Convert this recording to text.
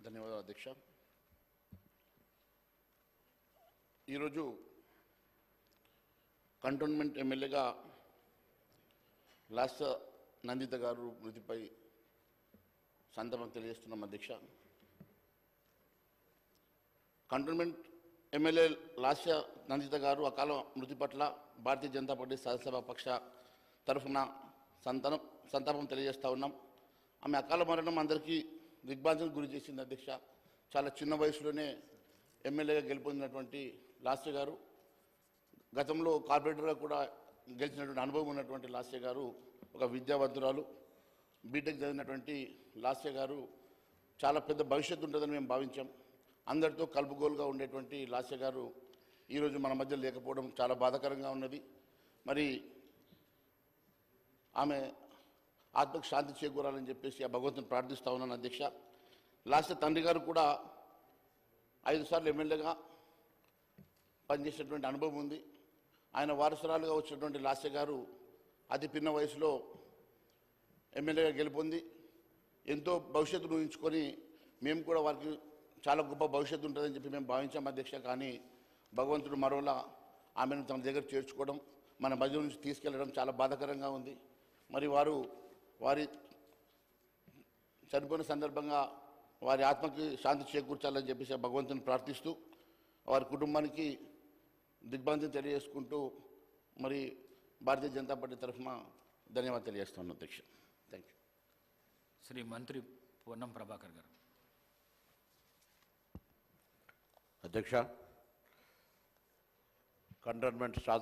ధన్యవాదాలు అధ్యక్ష. ఈరోజు కంటోన్మెంట్ ఎమ్మెల్యేగా లాస్య నందిత గారు మృతిపై సంతాపం తెలియజేస్తున్నాం అధ్యక్ష. కంటోన్మెంట్ ఎమ్మెల్యే లాస్య నందిత గారు అకాల మృతి పట్ల భారతీయ జనతా పార్టీ శాసనసభ పక్ష తరఫున సంతాపం తెలియజేస్తూ ఉన్నాం. ఆమె అకాల మరణం అందరికీ దిగ్భ్రాంతికి గురి చేసింది అధ్యక్ష. చాలా చిన్న వయసులోనే ఎమ్మెల్యేగా గెలుపొందినటువంటి లాస్య గారు, గతంలో కార్పొరేటర్గా కూడా గెలిచినటువంటి అనుభవం ఉన్నటువంటి లాస్య గారు, ఒక విద్యావంతురాలు, బీటెక్ చదివినటువంటి లాస్య గారు చాలా పెద్ద భవిష్యత్తు ఉంటుందని మేము భావించాం. అందరితో కలుపుగోలుగా ఉండేటువంటి లాస్య గారు ఈరోజు మన మధ్య లేకపోవడం చాలా బాధాకరంగా ఉన్నది. మరి ఆమె ఆత్మకు శాంతి చేకూరాలని చెప్పేసి ఆ భగవంతుని ప్రార్థిస్తూ ఉన్నాను అధ్యక్ష. లాస్య తండ్రి గారు కూడా 5 సార్లు ఎమ్మెల్యేగా పనిచేసినటువంటి అనుభవం ఉంది. ఆయన వారసురాలుగా వచ్చినటువంటి లాస్య గారు అతి పిన్న వయసులో ఎమ్మెల్యేగా గెలుపొంది ఎంతో భవిష్యత్తును ఊహించుకొని మేము కూడా వారికి చాలా గొప్ప భవిష్యత్తు ఉంటుందని చెప్పి మేము భావించాం అధ్యక్ష. కానీ భగవంతుడు మరోలా ఆమెను తన దగ్గర చేర్చుకోవడం, మన మధ్య నుంచి తీసుకెళ్లడం చాలా బాధాకరంగా ఉంది. మరి వారి చనిపోయిన సందర్భంగా వారి ఆత్మకి శాంతి చేకూర్చాలని చెప్పేసి భగవంతుని ప్రార్థిస్తూ వారి కుటుంబానికి దిగ్భ్రాంతిని తెలియజేసుకుంటూ మరి భారతీయ జనతా పార్టీ తరఫున ధన్యవాదాలు తెలియజేస్తున్నాను అధ్యక్ష. Thank you. శ్రీ మంత్రి పొన్నం ప్రభాకర్ గారు. అధ్యక్ష, కంటోన్మెంట్